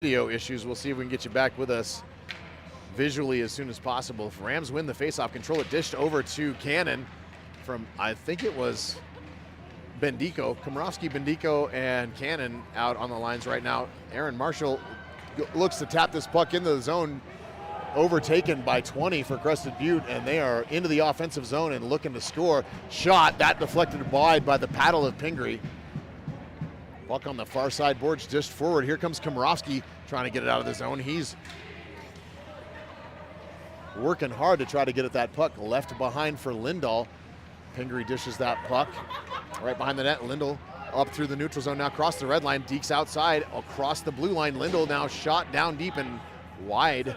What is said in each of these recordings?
Video issues. We'll see if we can get you back with us visually as soon as possible. If Rams win the faceoff, control it, dished over to Cannon from, I think it was Bendico. Komorowski, Bendico, and Cannon out on the lines right now. Aaron Marshall looks to tap this puck into the zone, overtaken by 20 for Crested Butte, and they are into the offensive zone and looking to score. Shot, that deflected wide by the paddle of Pingree. Puck on the far side boards, dished forward. Here comes Komorowski trying to get it out of the zone. He's working hard to try to get at that puck. Left behind for Lindahl. Pingree dishes that puck right behind the net. Lindahl up through the neutral zone, now across the red line. Deeks outside, across the blue line. Lindahl now shot down deep and wide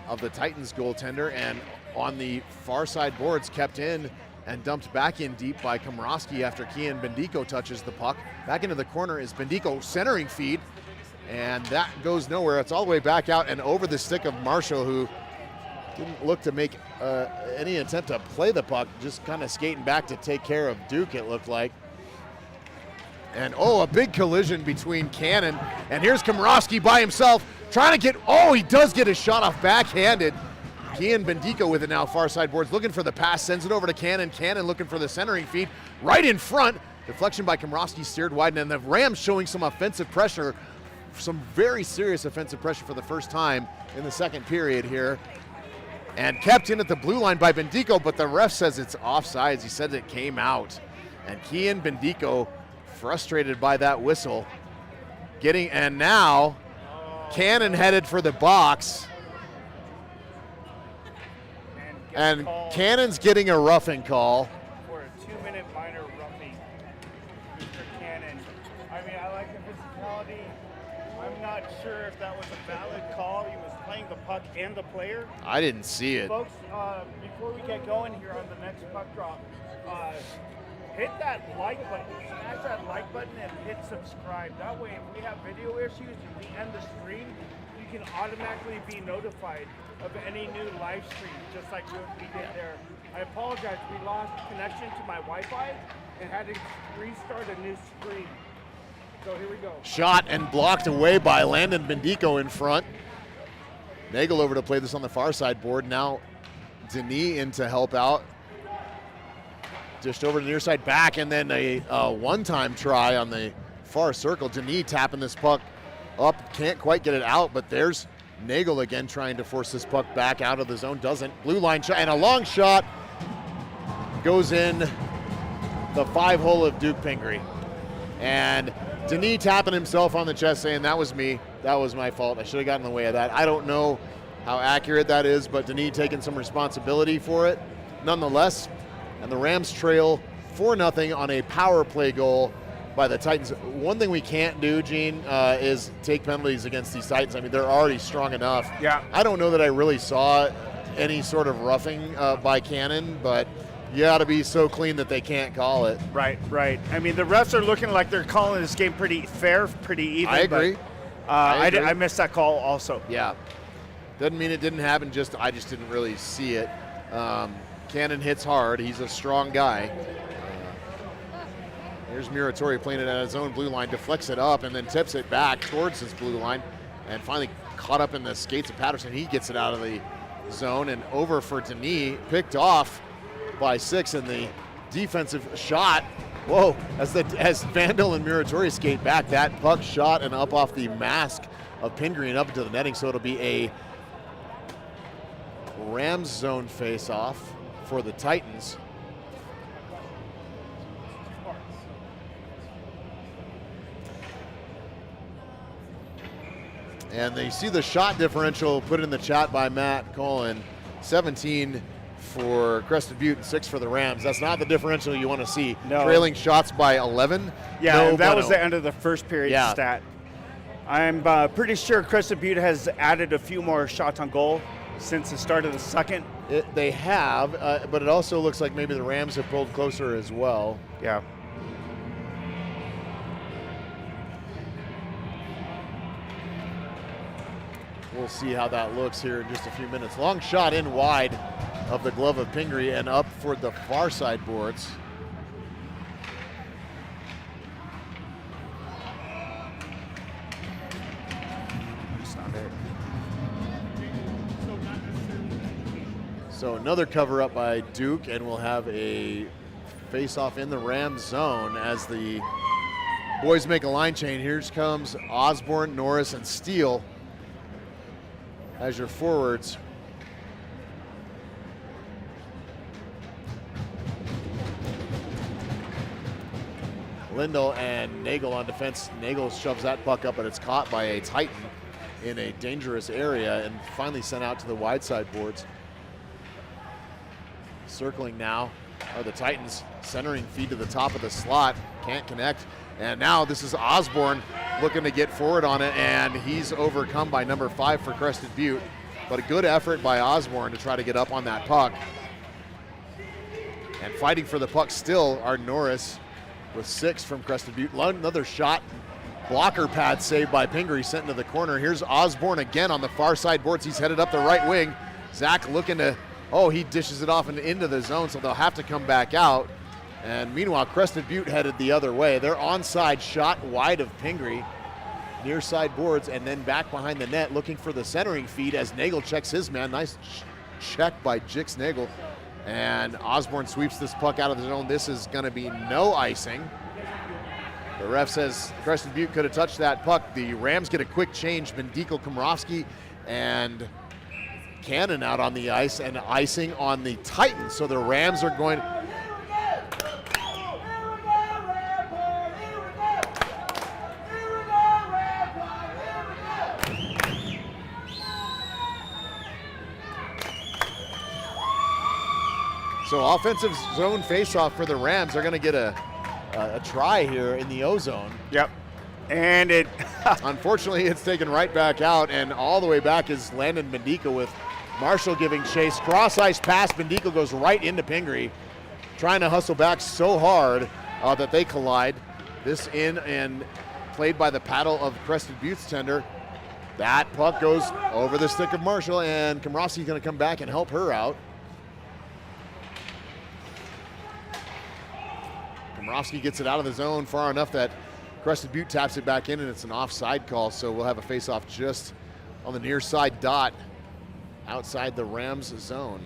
of the Titans goaltender, and on the far side boards kept in and dumped back in deep by Komorowski after Kian Bendico touches the puck. Back into the corner is Bendico, centering feed, and that goes nowhere. It's all the way back out and over the stick of Marshall, who didn't look to make any attempt to play the puck, just kind of skating back to take care of Duke, it looked like. And a big collision between Cannon, and here's Komorowski by himself, trying to get, he does get a shot off backhanded. Kian Bendico with it now, far side boards, looking for the pass, sends it over to Cannon. Cannon looking for the centering feed, right in front. Deflection by Komorowski, steered wide, and the Rams showing some offensive pressure, some very serious offensive pressure for the first time in the second period here. And kept in at the blue line by Bendico, but the ref says it's offsides. He said it came out. And Kian Bendico, frustrated by that whistle, and now Cannon headed for the box. And Cannon's getting a roughing call. For a 2-minute minor roughing for Cannon. I mean, I like the physicality. I'm not sure if that was a valid call. He was playing the puck and the player. I didn't see it. Folks, before we get going here on the next puck drop, hit that like button, smash that like button and hit subscribe. That way, if we have video issues and we end the stream, you can automatically be notified of any new live stream, just like what we did there. I apologize, we lost connection to my Wi-Fi and had to restart a new screen. So here we go. Shot and blocked away by Landon Bendico in front. Nagel over to play this on the far side board. Now Denis in to help out. Dished over to the near side back, and then a one-time try on the far circle. Denis tapping this puck up, can't quite get it out, but there's Nagel again trying to force this puck back out of the zone. Doesn't. Blue line shot, and a long shot goes in the 5-hole of Duke Pingree. And Denis tapping himself on the chest saying, that was me, that was my fault, I should have gotten in the way of that. I don't know how accurate that is, but Denis taking some responsibility for it nonetheless. And the Rams trail 4-0 on a power play goal by the Titans. One thing we can't do, Gene, is take penalties against these Titans. I mean, they're already strong enough. Yeah. I don't know that I really saw any sort of roughing by Cannon, but you got to be so clean that they can't call it. Right. I mean, the refs are looking like they're calling this game pretty fair, pretty even. I agree. I missed that call also. Yeah. Doesn't mean it didn't happen, I just didn't really see it. Cannon hits hard. He's a strong guy. Here's Muratori playing it at his own blue line, deflects it up and then tips it back towards his blue line, and finally caught up in the skates of Patterson. He gets it out of the zone and over for Denis, picked off by 6, and the defensive shot. Whoa, as Vandal and Muratori skate back, that puck shot and up off the mask of Pingree and up into the netting, so it'll be a Rams zone face-off for the Titans. And they see the shot differential put in the chat by Matt Cullen. 17 for Crested Butte and 6 for the Rams. That's not the differential you want to see. No. Trailing shots by 11. Yeah, that was the end of the first period stat. I'm pretty sure Crested Butte has added a few more shots on goal since the start of the second. They have, but it also looks like maybe the Rams have pulled closer as well. Yeah. We'll see how that looks here in just a few minutes. Long shot in wide of the glove of Pingree and up for the far side boards. Found it. So another cover up by Duke, and we'll have a face-off in the Rams zone as the boys make a line change. Here comes Osborne, Norris, and Steele as your forwards. Lindell and Nagel on defense. Nagel shoves that puck up, but it's caught by a Titan in a dangerous area and finally sent out to the wide side boards. Circling now are the Titans, centering feed to the top of the slot, can't connect. And now this is Osborne looking to get forward on it, and he's overcome by number 5 for Crested Butte. But a good effort by Osborne to try to get up on that puck. And fighting for the puck still are Norris with 6 from Crested Butte. Another shot, blocker pad saved by Pingree, sent into the corner. Here's Osborne again on the far side boards. He's headed up the right wing. Zach looking to, he dishes it off and into the zone, so they'll have to come back out. And meanwhile, Crested Butte headed the other way. They're onside shot wide of Pingree, near side boards, and then back behind the net looking for the centering feed as Nagel checks his man. Nice check by Jix Nagel. And Osborne sweeps this puck out of the zone. This is going to be no icing. The ref says Crested Butte could have touched that puck. The Rams get a quick change. Bendico, Komrovsky, and Cannon out on the ice, and icing on the Titans. So the Rams are going. So offensive zone faceoff for the Rams. They're going to get a try here in the O zone. Yep. And it unfortunately it's taken right back out, and all the way back is Landon Bendico with Marshall giving chase. Cross ice pass, Bendico goes right into Pingree, trying to hustle back so hard that they collide. This in and played by the paddle of Crested Butte's tender. That puck goes over the stick of Marshall, and Komrovsky's going to come back and help her out. Komrovsky gets it out of the zone far enough that Crested Butte taps it back in, and it's an offside call, so we'll have a face-off just on the near side dot outside the Rams zone.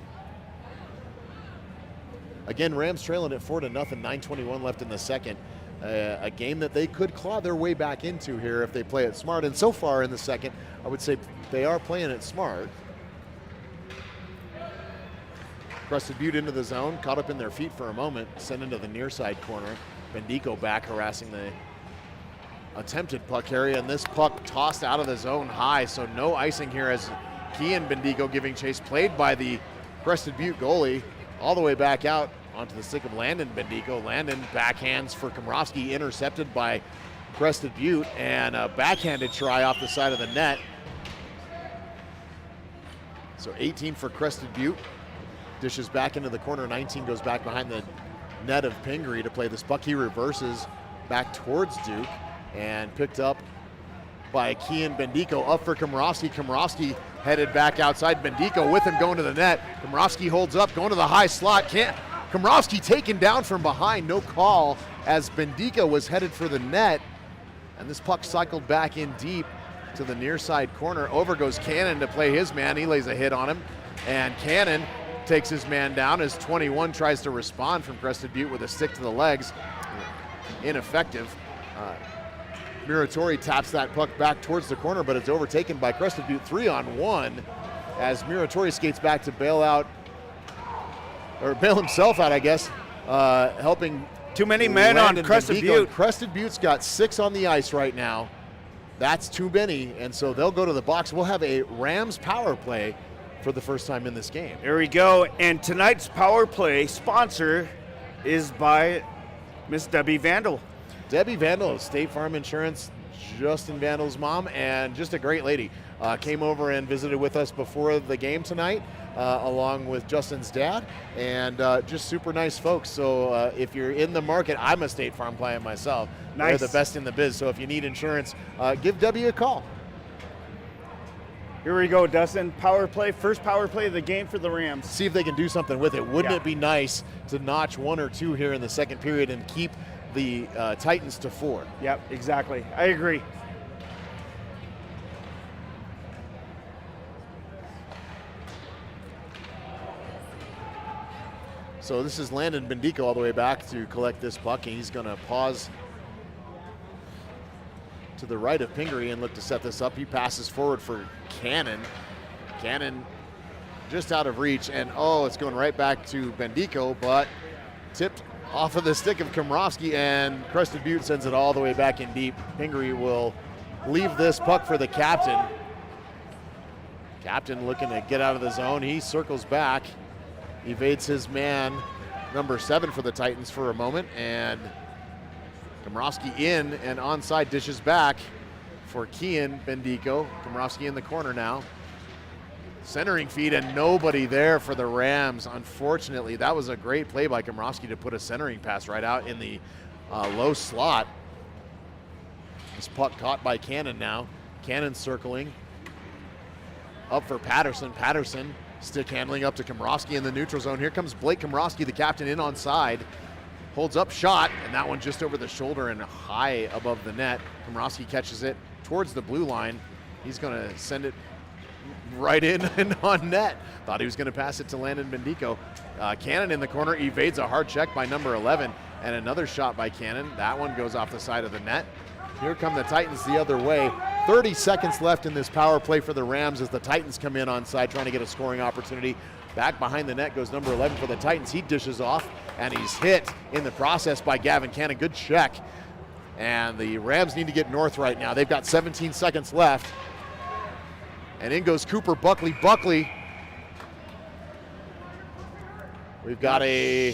Again, Rams trailing it 4-0, 9:21 left in the second. A game that they could claw their way back into here if they play it smart, and so far in the second, I would say they are playing it smart. Crested Butte into the zone, caught up in their feet for a moment, sent into the near side corner. Bendico back harassing the attempted puck carry, and this puck tossed out of the zone high, so no icing here as Kean Bendico giving chase, played by the Crested Butte goalie, all the way back out onto the stick of Landon Bendico. Landon backhands for Komrovsky, intercepted by Crested Butte, and a backhanded try off the side of the net. So 18 for Crested Butte. Dishes back into the corner, 19 goes back behind the net of Pingree to play this puck. He reverses back towards Duke and picked up by Kean Bendico, up for Komrovsky. Komrovsky headed back outside, Bendico with him going to the net. Komrovsky holds up, going to the high slot. Komrovsky taken down from behind, no call as Bendico was headed for the net, and this puck cycled back in deep to the near side corner. Over goes Cannon to play his man. He lays a hit on him, and Cannon takes his man down as 21 tries to respond from Crested Butte with a stick to the legs. Ineffective. Muratori taps that puck back towards the corner, but it's overtaken by Crested Butte 3-on-1 as Muratori skates back to bail himself out, I guess, helping. Too many men on Crested Butte. Crested Butte's got 6 on the ice right now. That's too many, and so they'll go to the box. We'll have a Rams power play for the first time in this game. There we go, and tonight's power play sponsor is by Miss Debbie Vandal. Debbie Vandal of State Farm Insurance, Justin Vandal's mom, and just a great lady. Came over and visited with us before the game tonight, along with Justin's dad, and just super nice folks. So if you're in the market, I'm a State Farm client myself. Nice. They're the best in the biz, so if you need insurance, give Debbie a call. Here we go, Dustin. Power play, first power play of the game for the Rams. See if they can do something with it. Wouldn't it be nice to notch 1 or 2 here in the second period and keep the Titans to 4? Yep, exactly. I agree. So this is Landon Bendico all the way back to collect this puck, and he's going to pause to the right of Pingree and look to set this up. He passes forward for Cannon. Cannon just out of reach, and it's going right back to Bendico, but tipped off of the stick of Komrovsky, and Crested Butte sends it all the way back in deep. Pingree will leave this puck for the captain. Captain looking to get out of the zone. He circles back, evades his man, number 7 for the Titans for a moment, and Komrovsky in and onside, dishes back for Kian Bendico. Komrovsky in the corner now. Centering feed, and nobody there for the Rams. Unfortunately, that was a great play by Komrovsky to put a centering pass right out in the low slot. This puck caught by Cannon now. Cannon circling. Up for Patterson. Patterson stick handling up to Komrovsky in the neutral zone. Here comes Blake Komrovsky, the captain, in onside. Holds up shot, and that one just over the shoulder and high above the net. Komrovsky catches it towards the blue line. He's going to send it right in and on net. Thought he was going to pass it to Landon Bendico. Cannon in the corner evades a hard check by number 11, and another shot by Cannon. That one goes off the side of the net. Here come the Titans the other way. 30 seconds left in this power play for the Rams as the Titans come in onside trying to get a scoring opportunity. Back behind the net goes number 11 for the Titans. He dishes off, and he's hit in the process by Gavin Cannon. Good check. And the Rams need to get north right now. They've got 17 seconds left. And in goes Cooper Buckley. Buckley. We've got a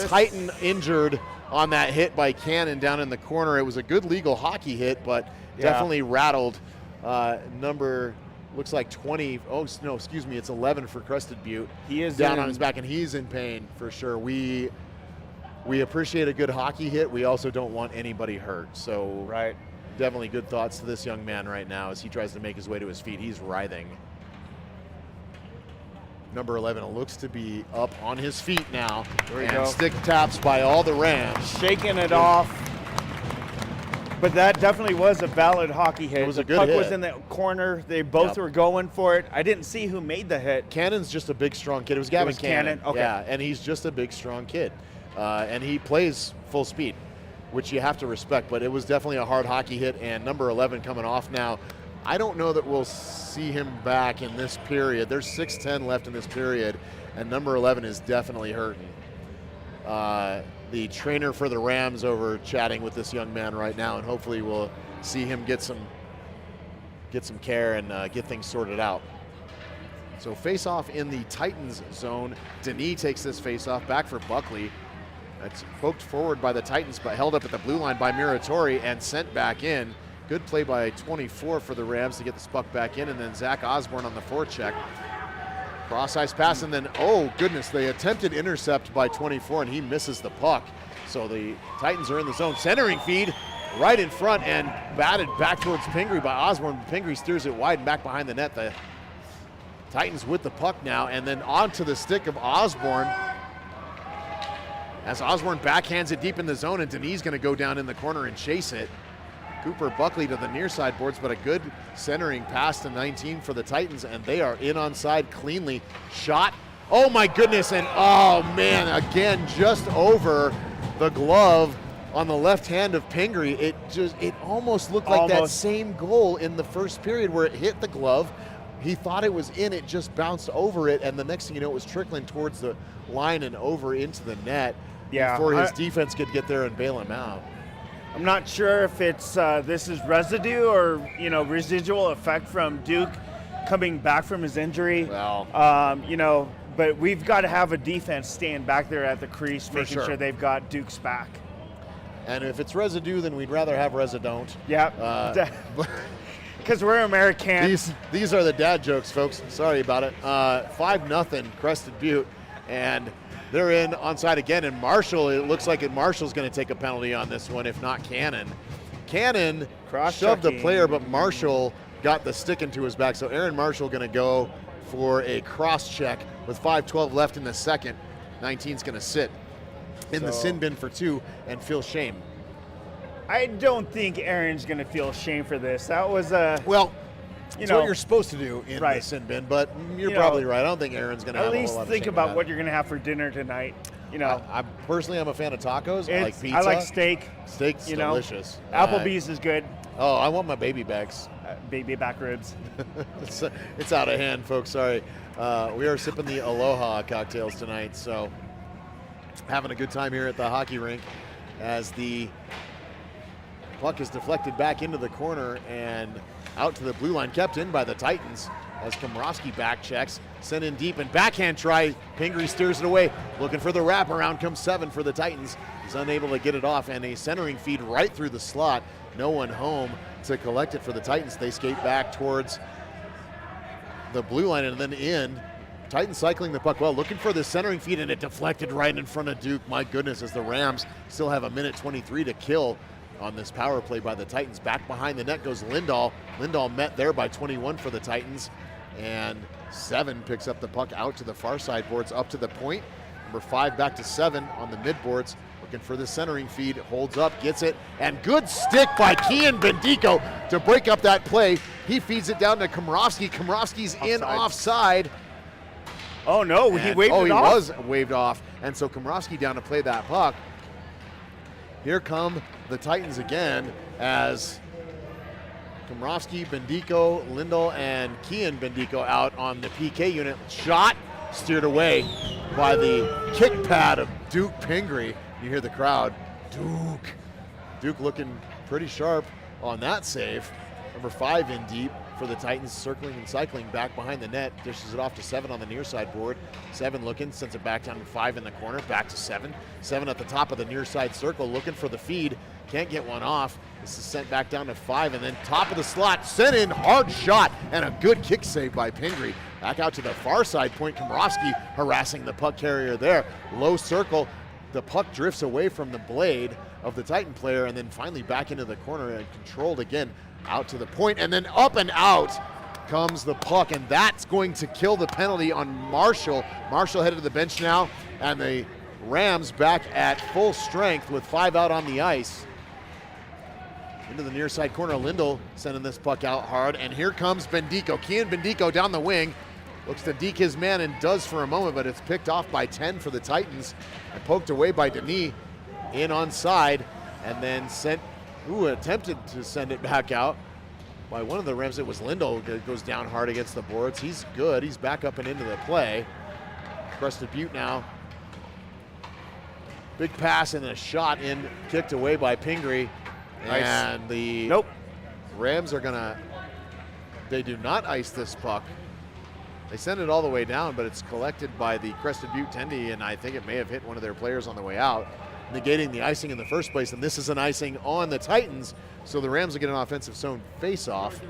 Titan injured on that hit by Cannon down in the corner. It was a good legal hockey hit, but definitely rattled number, looks like 20. Oh, no, excuse me. It's 11 for Crested Butte. He is down on his back, and he's in pain for sure. We appreciate a good hockey hit. We also don't want anybody hurt. So right. Definitely good thoughts to this young man right now as he tries to make his way to his feet. He's writhing. Number 11 looks to be up on his feet now. There we go. Stick taps by all the Rams. Shaking it off. But that definitely was a valid hockey hit. It was a good puck hit. Was in the corner. They both were going for it. I didn't see who made the hit. Cannon's just a big, strong kid. It was Gavin Cannon. Okay. Yeah, and he's just a big, strong kid. And he plays full speed, which you have to respect. But it was definitely a hard hockey hit, and number 11 coming off now. I don't know that we'll see him back in this period. There's 6:10 left in this period, and number 11 is definitely hurting. The trainer for the Rams over chatting with this young man right now, and hopefully we'll see him get some care and get things sorted out. So face-off in the Titans zone. Denis takes this face-off back for Buckley. That's poked forward by the Titans, but held up at the blue line by Muratori and sent back in. Good play by 24 for the Rams to get this puck back in, and then Zach Osborne on the forecheck. Cross-ice pass, and then, oh goodness, they attempted intercept by 24, and he misses the puck. So the Titans are in the zone. Centering feed right in front and batted back towards Pingree by Osborne. Pingree steers it wide and back behind the net. The Titans with the puck now, and then onto the stick of Osborne. As Osborne backhands it deep in the zone, and Denis going to go down in the corner and chase it. Cooper Buckley to the near side boards, but a good centering pass to 19 for the Titans, and they are in onside cleanly. Shot, oh my goodness, and oh man, again, just over the glove on the left hand of Pingree. It almost looked like that same goal in the first period where it hit the glove. He thought it was in, it just bounced over it, and the next thing you know, it was trickling towards the line and over into the net before his defense could get there and bail him out. I'm not sure if it's this is residue or residual effect from Duke coming back from his injury. Well, but we've got to have a defense staying back there at the crease, making sure they've got Duke's back. And if it's residue, then we'd rather have residont. Yeah, because we're Americans. These are the dad jokes, folks. Sorry about it. 5-0 Crested Butte, and they're in onside again, and Marshall, it looks like Marshall's going to take a penalty on this one, if not Cannon. Cannon shoved the player, but Marshall got the stick into his back, so Aaron Marshall going to go for a cross check with 5:12 left in the second. 19's going to sit in the sin bin for 2 and feel shame. I don't think Aaron's going to feel shame for this. That was a... Well, it's what you're supposed to do in the sin bin, but you're probably right. I don't think Aaron's going to have a whole lot of shame. At least think about what you're going to have for dinner tonight. You know, I'm a fan of tacos. I like pizza. I like steak. Steak's delicious. Applebee's is good. Oh, I want my baby backs. Baby back ribs. It's out of hand, folks. Sorry. We are sipping the Aloha cocktails tonight, so having a good time here at the hockey rink as the puck is deflected back into the corner and out to the blue line, kept in by the Titans as Komorowski back checks, sent in deep and backhand try. Pingree steers it away, looking for the wraparound. Comes 7 for the Titans. He's unable to get it off, and a centering feed right through the slot. No one home to collect it for the Titans. They skate back towards the blue line and then in. Titans cycling the puck well, looking for the centering feed, and it deflected right in front of Duke. My goodness, as the Rams still have 1:23 to kill on this power play by the Titans. Back behind the net goes Lindahl. Lindahl met there by 21 for the Titans, and 7 picks up the puck out to the far side boards, up to the point. Number 5 back to 7 on the mid boards, looking for the centering feed, holds up, gets it, and good stick by Kian Bendico to break up that play. He feeds it down to Komorowski. Komorowski's in offside. Oh no, he waved it off? Oh, he was waved off, and so Komorowski down to play that puck. Here come the Titans again as Komorowski, Bendico, Lindahl, and Kian Bendico out on the PK unit. Shot steered away by the kick pad of Duke Pingree. You hear the crowd. Duke looking pretty sharp on that save. Number 5 in deep for the Titans, circling and cycling back behind the net. Dishes it off to 7 on the near side board. 7 looking, sends it back down to 5 in the corner, back to 7. 7 at the top of the near side circle, looking for the feed. Can't get one off. This is sent back down to 5, and then top of the slot, sent in, hard shot, and a good kick save by Pingree. Back out to the far side point, Komorowski harassing the puck carrier there. Low circle, the puck drifts away from the blade of the Titan player, and then finally back into the corner and controlled again out to the point, and then up and out comes the puck, and that's going to kill the penalty on Marshall. Marshall headed to the bench now, and the Rams back at full strength with 5 out on the ice. Into the near side corner, Lindahl sending this puck out hard, and here comes Bendico. Kian Bendico down the wing, looks to deke his man and does for a moment, but it's picked off by 10 for the Titans and poked away by Denis in onside, and then attempted to send it back out by one of the Rams. It was Lindahl that goes down hard against the boards. He's good. He's back up and into the play. Crested Butte now. Big pass and a shot in, kicked away by Pingree. Nice. And the Rams are they do not ice this puck. They send it all the way down, but it's collected by the Crested Butte tendy, and I think it may have hit one of their players on the way out, negating the icing in the first place, and this is an icing on the Titans, so the Rams will get an offensive zone face-off.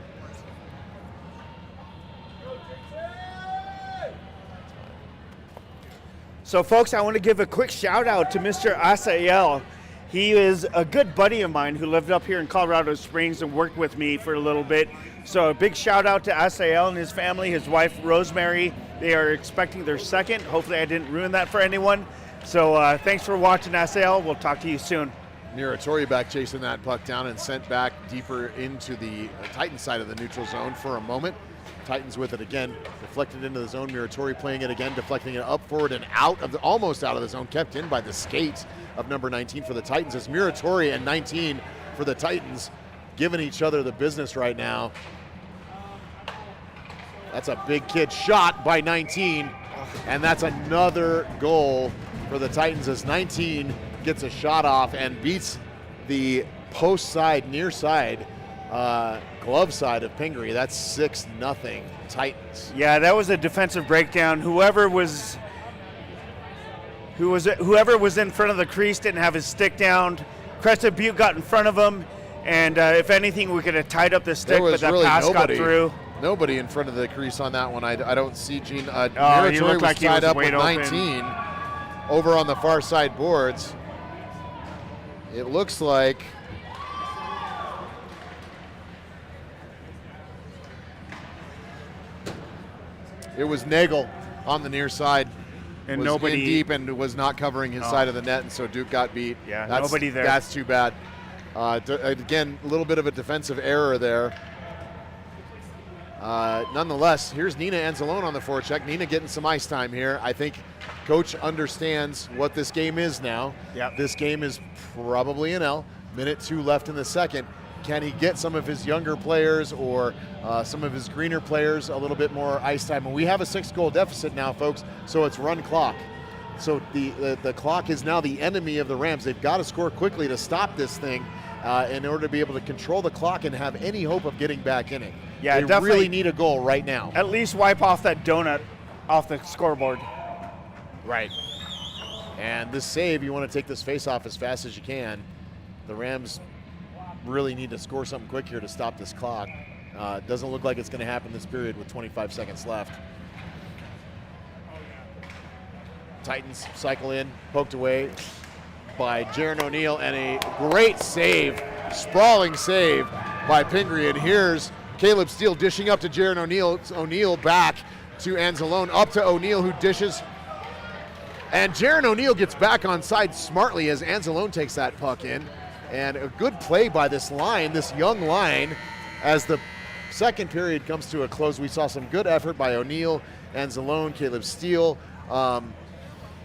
So folks, I want to give a quick shout out to Mr. Asael. He is a good buddy of mine who lived up here in Colorado Springs and worked with me for a little bit. So a big shout out to Asael and his family, his wife Rosemary. They are expecting their second. Hopefully I didn't ruin that for anyone. So thanks for watching, Asael. We'll talk to you soon. Muratori back chasing that puck down and sent back deeper into the Titan side of the neutral zone for a moment. Titans with it again, deflected into the zone. Muratori playing it again, deflecting it up forward and out of almost out of the zone, kept in by the skate of number 19 for the Titans. As Muratori and 19 for the Titans giving each other the business right now. That's a big kid shot by 19, and that's another goal for the Titans as 19 gets a shot off and beats the post side, near side, glove side of Pingree. That's 6-0 Titans. Yeah, that was a defensive breakdown. Whoever was in front of the crease didn't have his stick down. Crested Butte got in front of him, and if anything, we could have tied up the stick, but that pass got through. Nobody in front of the crease on that one. I don't see Gene. He Muratori looked was like he tied was up with wide 19 over on the far side boards. It looks like it was Nagel on the near side, and was nobody in deep and was not covering his side of the net, and so Duke got beat. Yeah, nobody there. That's too bad. Again, a little bit of a defensive error there. Nonetheless, here's Nina Anzalone on the forecheck. Nina getting some ice time here. I think Coach understands what this game is now. Yep. This game is probably an L. Minute 2 left in the second. Can he get some of his younger players or some of his greener players a little bit more ice time? And we have a 6-goal deficit now, folks, so it's run clock. So the clock is now the enemy of the Rams. They've got to score quickly to stop this thing in order to be able to control the clock and have any hope of getting back in it. Yeah, they definitely really need a goal right now. At least wipe off that donut off the scoreboard. Right. And this save, you want to take this face off as fast as you can. The Rams really need to score something quick here to stop this clock. Doesn't look like it's going to happen this period with 25 seconds left. Titans cycle in, poked away by Jaron O'Neill, and a great save, sprawling save by Pingree. And here's Caleb Steele dishing up to Jaron O'Neill. It's O'Neill back to Anzalone, up to O'Neill, who dishes. And Jaron O'Neill gets back on side smartly as Anzalone takes that puck in. And a good play by this line, this young line, as the second period comes to a close. We saw some good effort by O'Neill, Anzalone, Caleb Steele,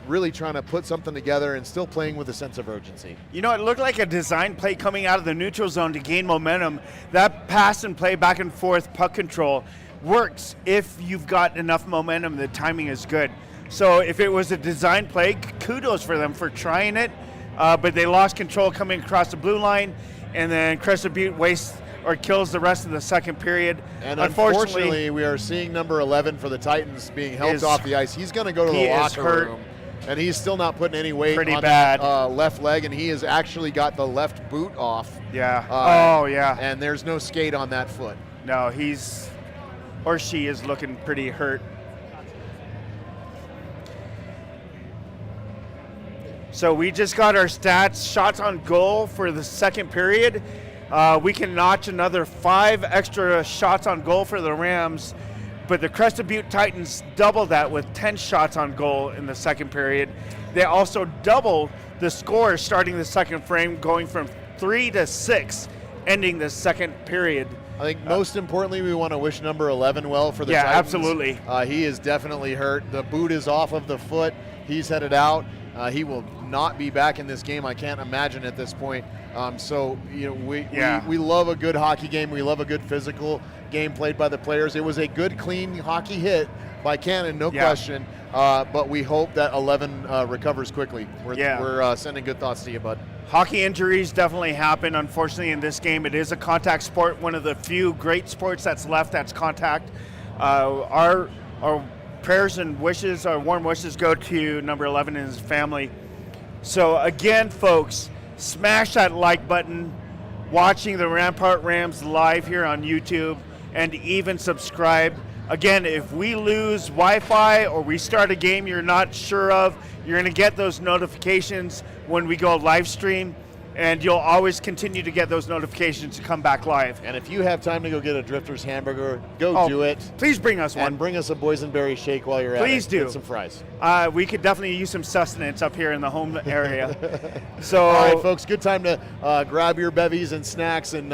really trying to put something together and still playing with a sense of urgency. You know, it looked like a design play coming out of the neutral zone to gain momentum. That pass and play back and forth puck control works if you've got enough momentum. The timing is good. So if it was a design play, kudos for them for trying it, but they lost control coming across the blue line, and then Crested Butte wastes or kills the rest of the second period. And unfortunately, we are seeing number 11 for the Titans being helped off the ice. He's going to go to the locker room, and he's still not putting any weight on that left leg, and he has actually got the left boot off. Yeah. Yeah. And there's no skate on that foot. No, he's or she is looking pretty hurt. So we just got our stats, shots on goal for the second period. We can notch another 5 extra shots on goal for the Rams, but the Crested Butte Titans doubled that with 10 shots on goal in the second period. They also doubled the score starting the second frame, going from 3 to 6, ending the second period. I think most importantly, we want to wish number 11 well for the Titans. Yeah, absolutely. He is definitely hurt. The boot is off of the foot. He's headed out. He will not be back in this game, I can't imagine at this point. So, you know, we love a good hockey game. We love a good physical game played by the players. It was a good, clean hockey hit by Cannon, no question. But we hope that 11 recovers quickly. We're sending good thoughts to you, bud. Hockey injuries definitely happen, unfortunately, in this game. It is a contact sport, one of the few great sports that's left that's contact. Our prayers and wishes, our warm wishes go to number 11 and his family. So again, folks, smash that like button, watching the Rampart Rams live here on YouTube, and even subscribe. Again, if we lose Wi-Fi or we start a game you're not sure of, you're going to get those notifications when we go live stream, and you'll always continue to get those notifications to come back live. And if you have time to go get a Drifter's hamburger, go do it. Please bring us one. And bring us a boysenberry shake while you're at it. Please do. Get some fries. We could definitely use some sustenance up here in the home area. So, all right, folks, good time to grab your bevies and snacks and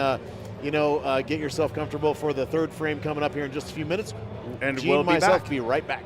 get yourself comfortable for the third frame coming up here in just a few minutes. And Gene we'll be myself back. Be right back.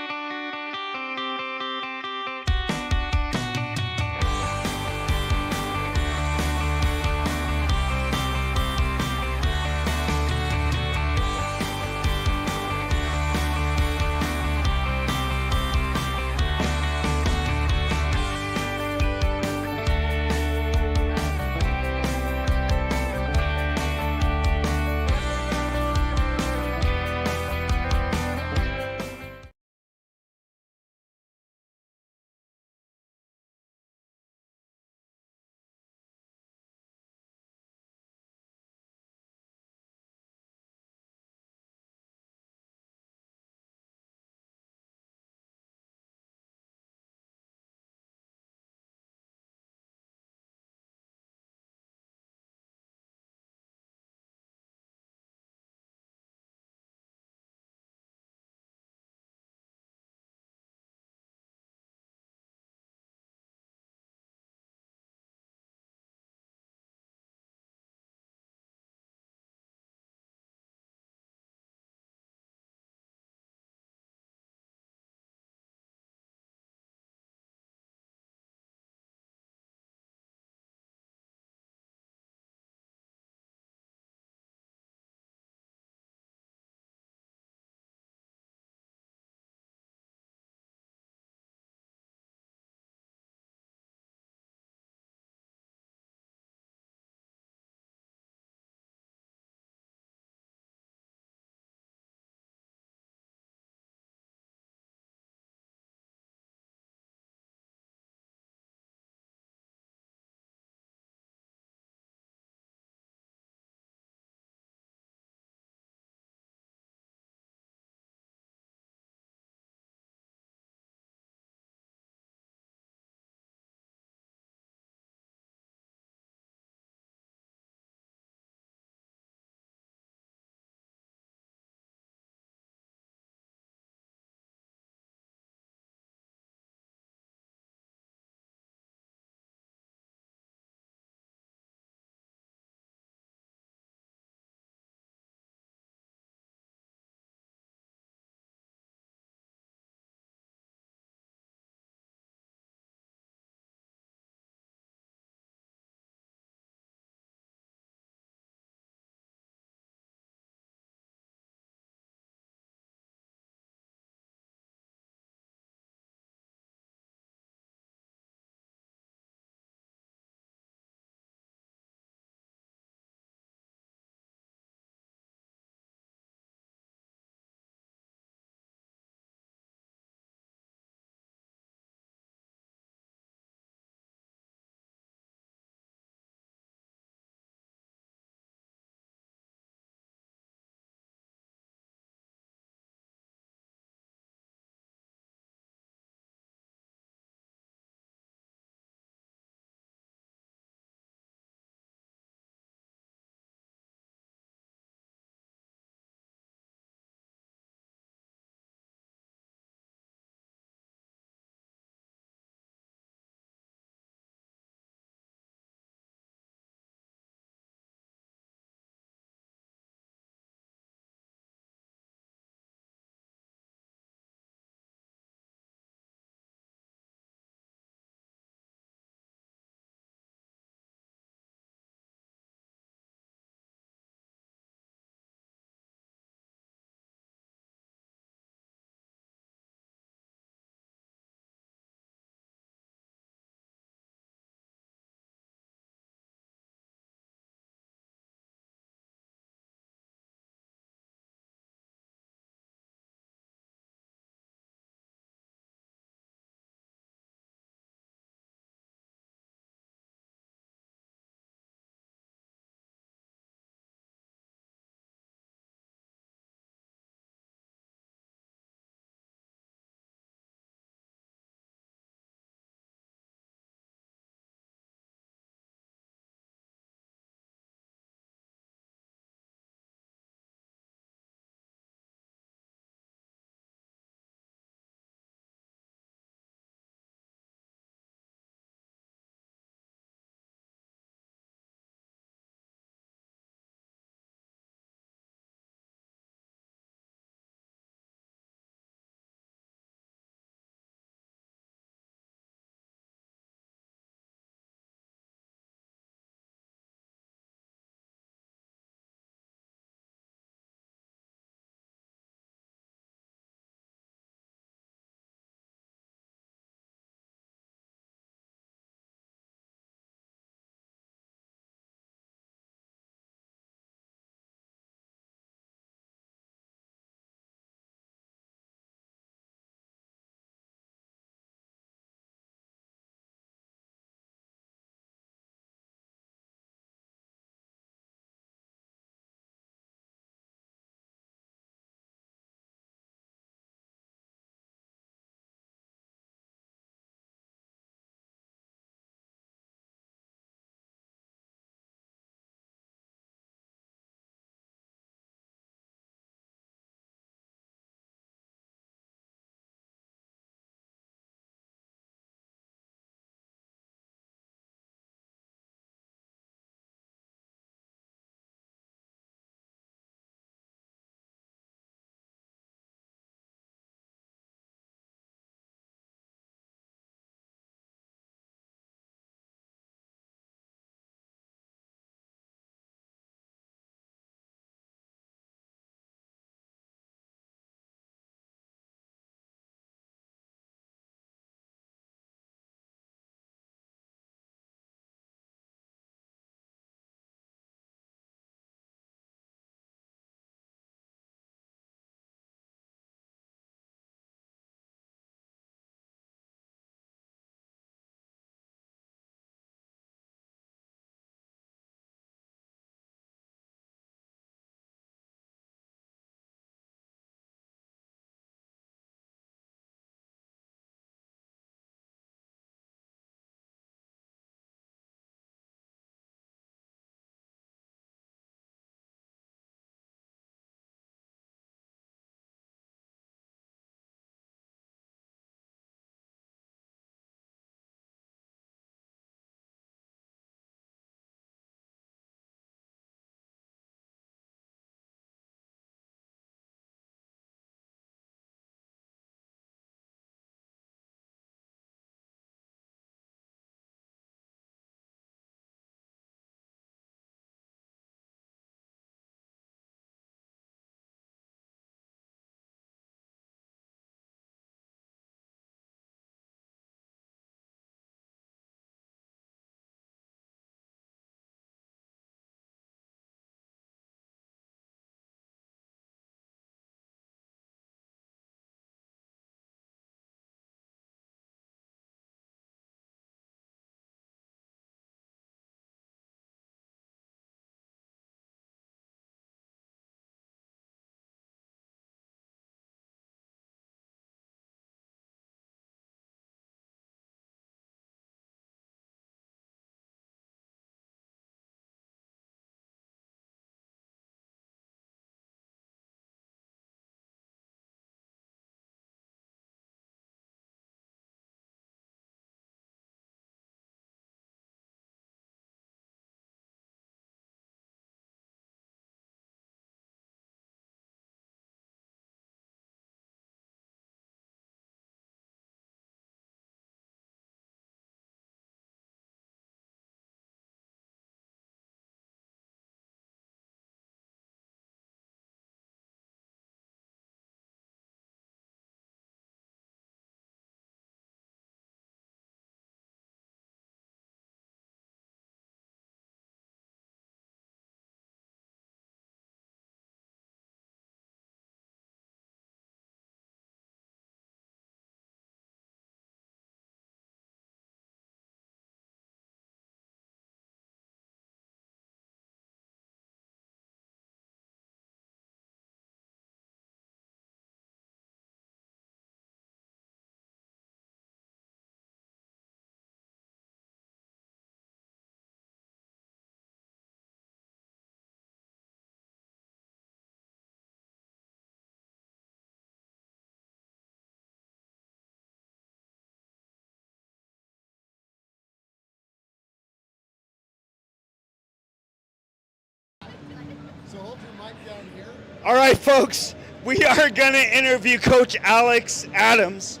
So hold your mic down here. All right, folks, we are going to interview Coach Alex Adams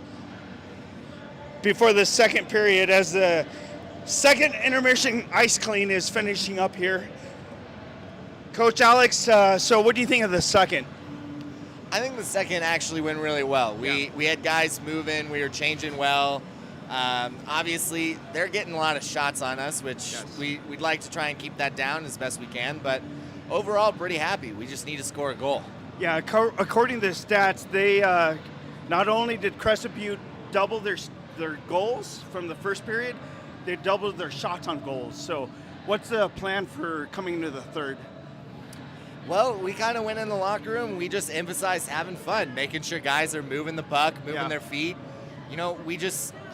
before the second period as the second intermission ice clean is finishing up here. Coach Alex, so what do you think of the second? I think the second actually went really well. We had guys moving, we were changing well. Obviously, they're getting a lot of shots on us, which we'd like to try and keep that down as best we can, but overall, pretty happy. We just need to score a goal. Yeah, according to the stats, they not only did Crested Butte double their goals from the first period, they doubled their shots on goals. So what's the plan for coming into the third? Well, we kind of went in the locker room. We just emphasized having fun, making sure guys are moving the puck, moving their feet. You know,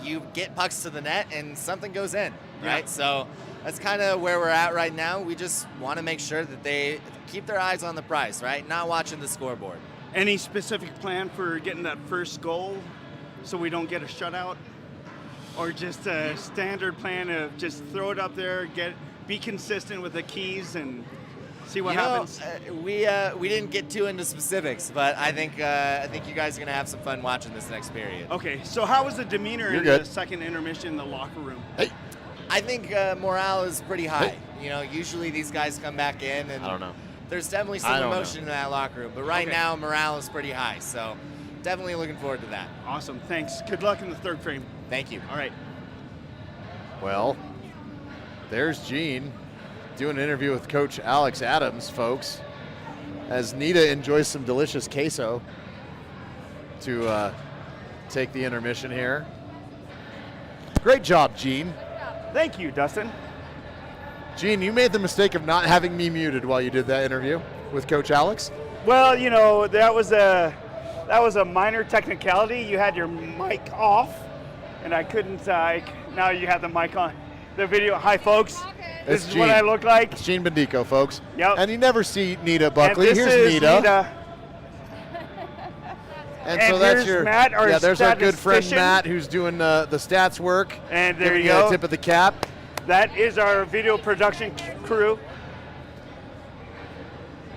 you get pucks to the net and something goes in, right? So that's kind of where we're at right now. We just want to make sure that they keep their eyes on the prize, right? Not watching the scoreboard. Any specific plan for getting that first goal so we don't get a shutout? Or just a standard plan of just throw it up there, be consistent with the keys and see what happens? We didn't get too into specifics, but I think you guys are going to have some fun watching this next period. Okay, so how was the demeanor in the second intermission in the locker room? Hey. I think morale is pretty high. You know, usually these guys come back in and I don't know. There's definitely some emotion in that locker room, but right now morale is pretty high, so definitely looking forward to that. Awesome, thanks. Good luck in the third frame. Thank you. All right. Well, there's Gene doing an interview with Coach Alex Adams, folks, as Nita enjoys some delicious queso to take the intermission here. Great job, Gene. Thank you, Dustin. Gene, you made the mistake of not having me muted while you did that interview with Coach Alex. Well, you know, that was a minor technicality. You had your mic off, and I couldn't. Now you have the mic on. The video. Hi, folks. This is what I look like. It's Gene Bendico, folks. Yep. And you never see Nita Buckley. And this Here's is Nita. And so that's here's Matt, our there's our good friend statistician. Matt, who's doing the stats work. And there giving you go. A tip of the cap. That is our video production crew.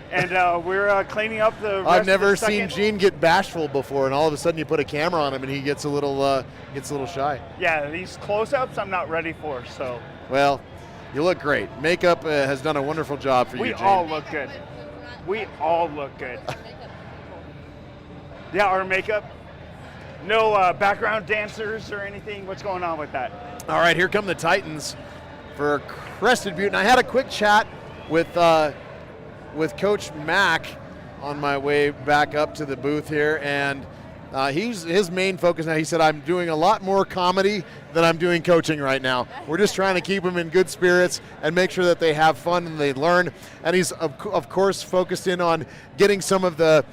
And we're cleaning up the rest I've never of the seen second. Gene get bashful before, and all of a sudden you put a camera on him and he gets a little shy. Yeah, these close-ups I'm not ready for, so. Well, you look great. Makeup has done a wonderful job for you, We Gene. all look good. We all look good. Yeah, our makeup. No background dancers or anything. What's going on with that? All right, here come the Titans for Crested Butte. And I had a quick chat with Coach Mack on my way back up to the booth here, and his main focus now, he said, I'm doing a lot more comedy than I'm doing coaching right now. We're just trying to keep them in good spirits and make sure that they have fun and they learn. And he's, of course, focused in on getting some of the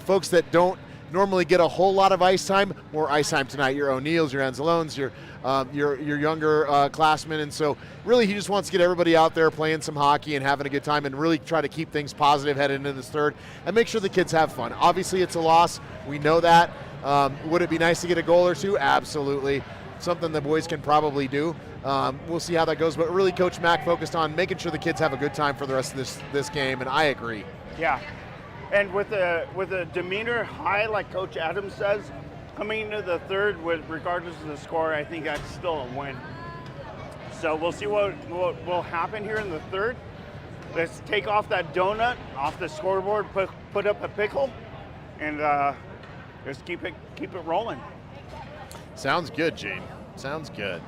folks that don't normally get a whole lot of ice time, more ice time tonight. Your O'Neills, your Anzalones, your younger classmen. And so really he just wants to get everybody out there playing some hockey and having a good time and really try to keep things positive heading into this third and make sure the kids have fun. Obviously it's a loss. We know that. Would it be nice to get a goal or two? Absolutely. Something the boys can probably do. We'll see how that goes. But really Coach Mack focused on making sure the kids have a good time for the rest of this game, and I agree. Yeah. And with a demeanor high, like Coach Adams says, coming into the third, regardless of the score, I think that's still a win. So we'll see what will happen here in the third. Let's take off that donut off the scoreboard, put up a pickle, and just keep it rolling. Sounds good, Gene. Sounds good.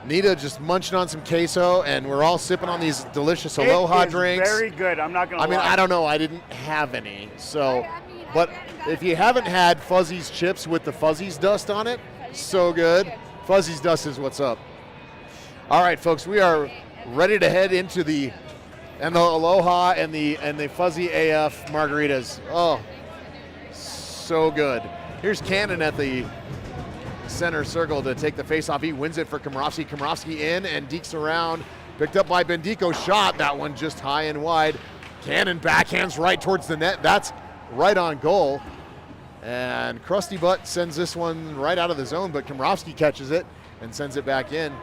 Nita just munching on some queso, and we're all sipping on these delicious Aloha drinks. Very good. I'm not gonna lie. I mean, I don't know. I didn't have any. So, but if you haven't had Fuzzy's chips with the Fuzzy's dust on it, so good. Fuzzy's dust is what's up. All right, folks, we are ready to head into the Aloha and the Fuzzy AF margaritas. Oh, so good. Here's Cannon at the center circle to take the face-off. He wins it for Komrovsky. Komrovsky in and dekes around. Picked up by Bendico. Shot. That one just high and wide. Cannon backhands right towards the net. That's right on goal. And Krusty Butt sends this one right out of the zone, but Komrovsky catches it and sends it back in.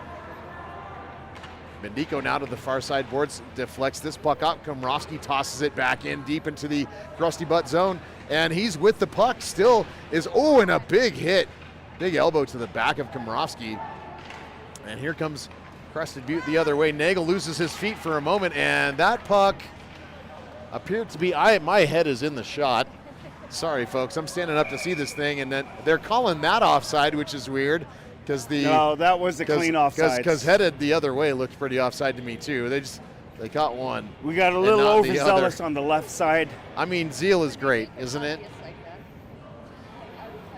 Bendico now to the far side boards, deflects this puck up. Komrovsky tosses it back in deep into the crusty butt zone, and he's with the puck. Still is, and a big hit. Big elbow to the back of Komrovsky. And here comes Crested Butte the other way. Nagel loses his feet for a moment, and that puck appeared to be, my head is in the shot. Sorry, folks, I'm standing up to see this thing, and then they're calling that offside, which is weird. No, that was a clean offside. Because headed the other way looked pretty offside to me too. They caught one. We got a little overzealous on the left side. I mean, zeal is great, isn't it?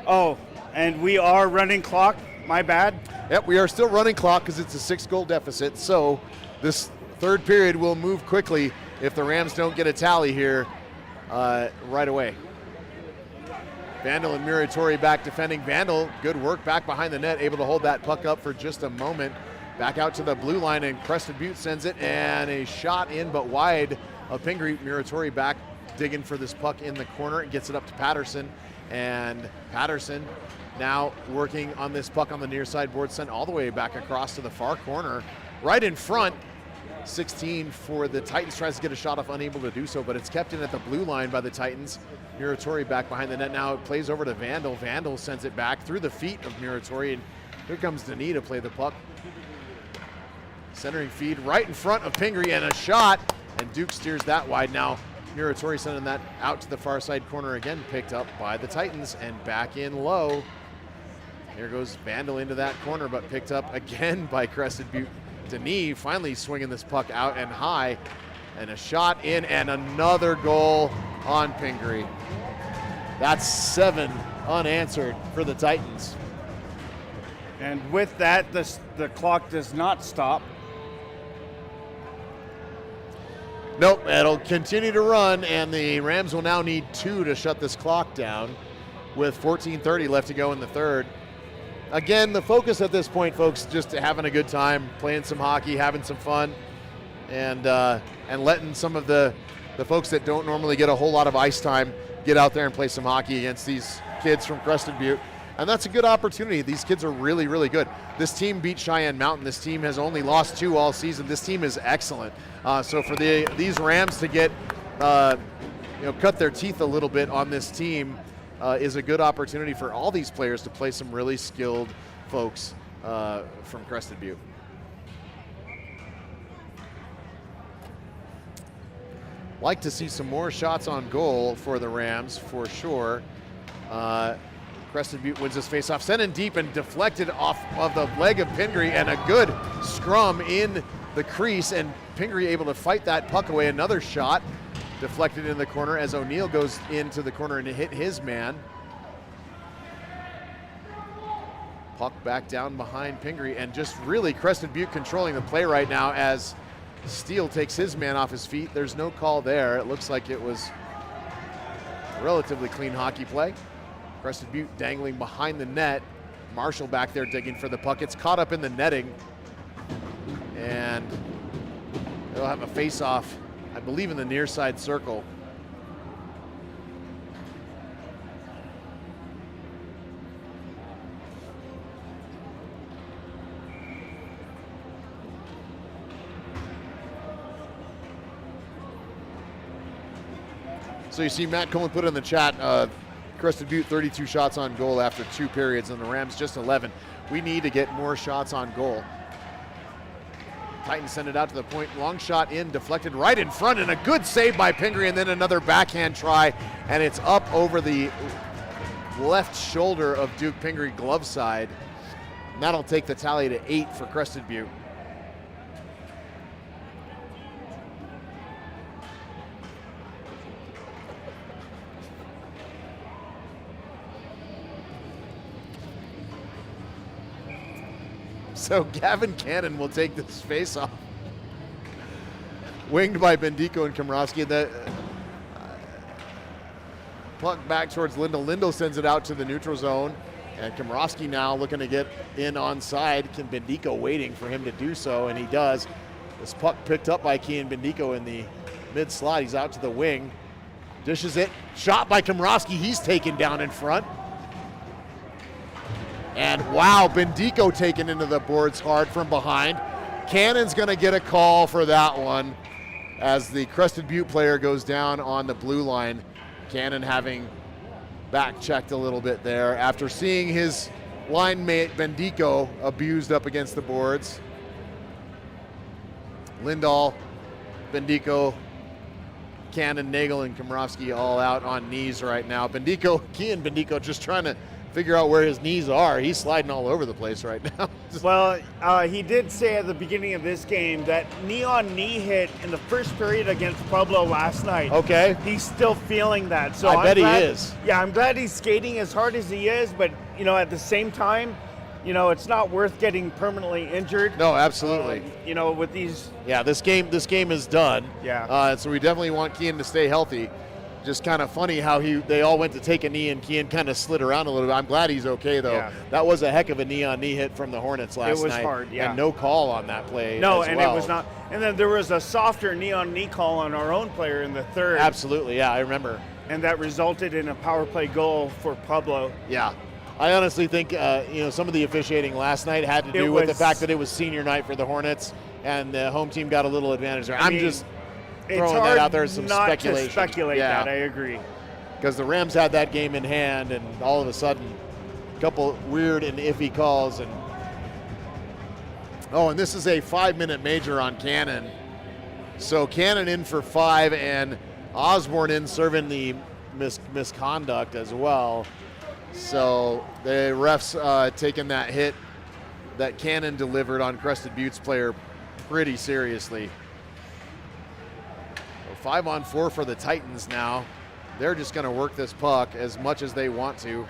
Oh, and we are running clock. My bad. Yep, we are still running clock because it's a 6-goal deficit. So this third period will move quickly if the Rams don't get a tally here right away. Vandal and Muratori back defending. Vandal, good work back behind the net, able to hold that puck up for just a moment. Back out to the blue line, and Crested Butte sends it, and a shot in but wide of Pingree. Muratori back digging for this puck in the corner and gets it up to Patterson. And Patterson now working on this puck on the near side board, sent all the way back across to the far corner, right in front. 16 for the Titans, tries to get a shot off, unable to do so, but it's kept in at the blue line by the Titans. Muratori back behind the net now. It plays over to Vandal. Vandal sends it back through the feet of Muratori, and here comes Denis to play the puck. Centering feed right in front of Pingree, and a shot, and Duke steers that wide. Now Muratori sending that out to the far side corner again, picked up by the Titans, and back in low. Here goes Vandal into that corner, but picked up again by Crested Butte. Denis finally swinging this puck out and high, and a shot in, and another goal on Pingree. That's 7 unanswered for the Titans. And with that, the clock does not stop. Nope, it'll continue to run, and the Rams will now need 2 to shut this clock down with 14:30 left to go in the third. Again, the focus at this point, folks, just having a good time, playing some hockey, having some fun, and letting some of the folks that don't normally get a whole lot of ice time get out there and play some hockey against these kids from Crested Butte. And that's a good opportunity. These kids are really, really good. This team beat Cheyenne Mountain. This team has only lost 2 all season. This team is excellent. So for these Rams to get, cut their teeth a little bit on this team is a good opportunity for all these players to play some really skilled folks from Crested Butte. Like to see some more shots on goal for the Rams for sure. Crested Butte wins this faceoff, sent in deep and deflected off of the leg of Pingree, and a good scrum in the crease, and Pingree able to fight that puck away. Another shot deflected in the corner as O'Neill goes into the corner and hit his man. Puck back down behind Pingree, and just really Crested Butte controlling the play right now as Steele takes his man off his feet. There's no call there. It looks like it was a relatively clean hockey play. Crested Butte dangling behind the net. Marshall back there digging for the puck. It's caught up in the netting, and they'll have a face-off, I believe, in the near side circle. So you see Matt Cohen put in the chat, Crested Butte 32 shots on goal after 2 periods, and the Rams just 11. We need to get more shots on goal. Titans send it out to the point. Long shot in, deflected right in front, and a good save by Pingree, and then another backhand try, and it's up over the left shoulder of Duke Pingree glove side. And that'll take the tally to 8 for Crested Butte. So Gavin Cannon will take this face-off. Winged by Bendico and Komrovsky. The puck back towards Lindell. Lindell sends it out to the neutral zone. And Komrovsky now looking to get in onside. Bendico waiting for him to do so, and he does. This puck picked up by Kean Bendico in the mid-slot. He's out to the wing. Dishes it. Shot by Komrovsky. He's taken down in front. And wow, Bendico taken into the boards hard from behind. Cannon's going to get a call for that one as the Crested Butte player goes down on the blue line. Cannon having back checked a little bit there after seeing his line mate Bendico abused up against the boards. Lindahl, Bendico, Cannon, Nagel, and Komrovsky all out on knees right now. Kian Bendico just trying to figure out where his knees are. He's sliding all over the place right now. Well, he did say at the beginning of this game that knee hit in the first period against Pueblo last night. Okay. He's still feeling that. So I bet he is. Yeah, I'm glad he's skating as hard as he is, but at the same time, it's not worth getting permanently injured. No, absolutely. With these. Yeah, this game is done. Yeah. So we definitely want Kian to stay healthy. Just kind of funny how they all went to take a knee and Kian kind of slid around a little bit. I'm glad he's okay though. Yeah. That was a heck of a knee-on-knee hit from the Hornets last night. It was hard, yeah. And no call on that play. No, as and well. it was not. And then there was a softer knee-on-knee call on our own player in the third. Absolutely, yeah, I remember. And that resulted in a power play goal for Pueblo. Yeah. I honestly think some of the officiating last night had to do with the fact that it was senior night for the Hornets and the home team got a little advantage there. I'm just throwing that out there as some speculation. To speculate that, I agree. Because the Rams had that game in hand, and all of a sudden, a couple weird and iffy calls. And this is a 5-minute major on Cannon. So Cannon in for 5, and Osborne in serving the misconduct as well. So the refs taking that hit that Cannon delivered on Crested Butte's player pretty seriously. So 5-on-4 for the Titans now. They're just going to work this puck as much as they want to.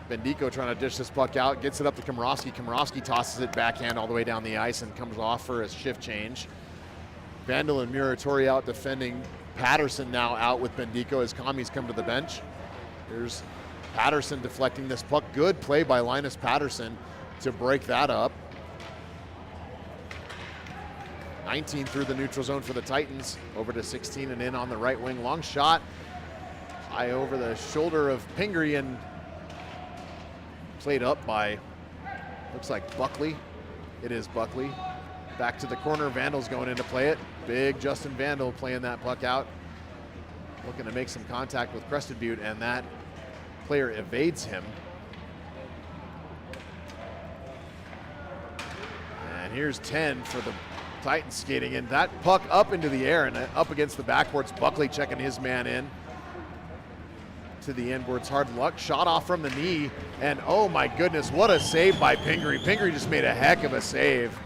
Bendico trying to dish this puck out, gets it up to Komrovsky. Komrovsky tosses it backhand all the way down the ice and comes off for a shift change. Vandal and Muratori out defending. Patterson now out with Bendico as Commies come to the bench. Here's Patterson deflecting this puck. Good play by Linus Patterson to break that up. 19 through the neutral zone for the Titans. Over to 16 and in on the right wing. Long shot. High over the shoulder of Pingree and played up by, looks like Buckley. It is Buckley. Back to the corner. Vandal's going in to play it. Big Justin Vandal playing that puck out. Looking to make some contact with Crested Butte, and that player evades him. And here's 10 for the Titans skating in. That puck up into the air and up against the backboards. Buckley checking his man in to the inboards. Hard luck. Shot off from the knee. And oh my goodness, what a save by Pingree. Pingree just made a heck of a save.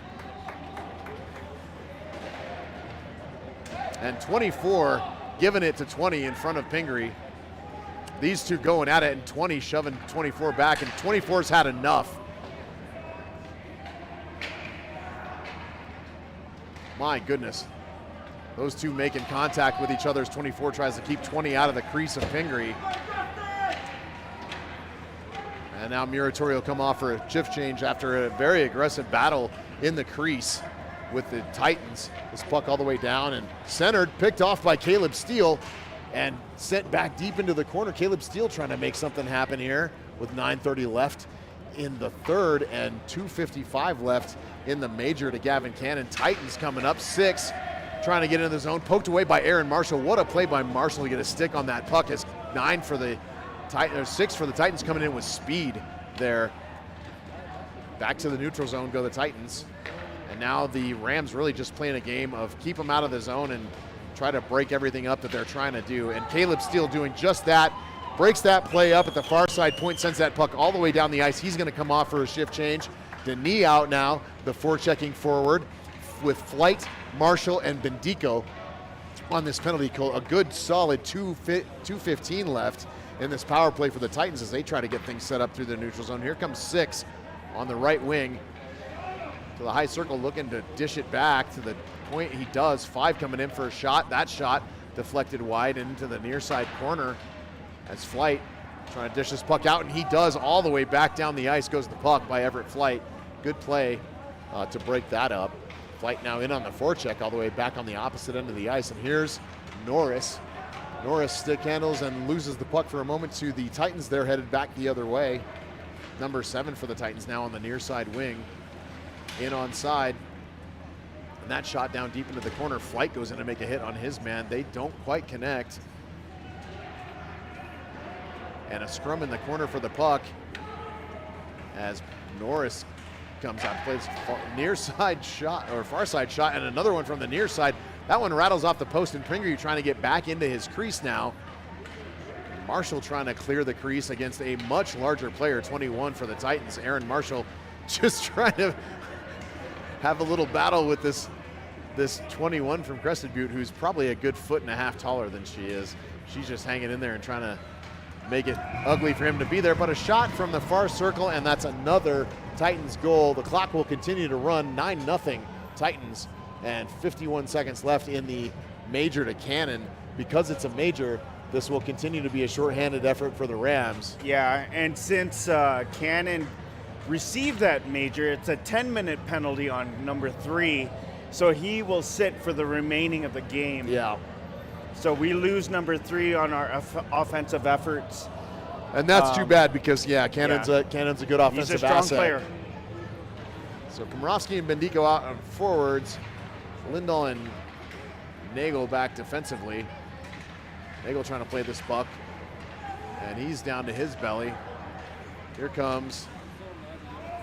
And 24 giving it to 20 in front of Pingree. These two going at it, and 20 shoving 24 back, and 24's had enough. My goodness. Those two making contact with each other as 24 tries to keep 20 out of the crease of Pingree. And now Muratori will come off for a shift change after a very aggressive battle in the crease with the Titans. This puck all the way down and centered, picked off by Caleb Steele and sent back deep into the corner. Caleb Steele trying to make something happen here with 9:30 left in the third and 2:55 left in the major to Gavin Cannon. Titans coming up 6, trying to get into the zone, poked away by Aaron Marshall. What a play by Marshall to get a stick on that puck. As 6 for the Titans coming in with speed there. Back to the neutral zone go the Titans. And now the Rams really just playing a game of keep them out of the zone and try to break everything up that they're trying to do. And Caleb Steele doing just that. Breaks that play up at the far side point, sends that puck all the way down the ice. He's going to come off for a shift change. Denis out now, the forechecking forward with Flight, Marshall, and Bendico on this penalty kill. A good solid 2:15 left in this power play for the Titans as they try to get things set up through the neutral zone. Here comes 6 on the right wing to the high circle, looking to dish it back to the point. He does. 5 coming in for a shot. That shot deflected wide into the near side corner as Flight trying to dish this puck out, and he does. All the way back down the ice goes the puck by Everett Flight. Good play to break that up. Flight now in on the forecheck all the way back on the opposite end of the ice, and here's Norris. Norris stick handles and loses the puck for a moment to the Titans. They're headed back the other way. Number 7 for the Titans now on the near side wing. in on side. And that shot down deep into the corner. Flight goes in to make a hit on his man. They don't quite connect. And a scrum in the corner for the puck as Norris comes out, plays near side shot, or far side shot, and another one from the near side. That one rattles off the post, and Pingree trying to get back into his crease now. Marshall trying to clear the crease against a much larger player, 21 for the Titans. Aaron Marshall just trying to have a little battle with this 21 from Crested Butte, who's probably a good 1.5 feet taller than she is. She's just hanging in there and trying to make it ugly for him to be there. But a shot from the far circle, and that's another Titans goal. The clock will continue to run, 9-0 Titans, and 51 seconds left in the major to Cannon. Because it's a major, this will continue to be a shorthanded effort for the Rams. Yeah, and since Cannon received that major, it's a 10-minute penalty on number 3, so he will sit for the remaining of the game. Yeah. So we lose number 3 on our offensive efforts. And that's too bad because, Cannon's a good offensive He's a strong asset. player. So Komorowski and Bendico out on forwards. Lindahl and Nagel back defensively. Nagel trying to play this puck, and he's down to his belly. Here comes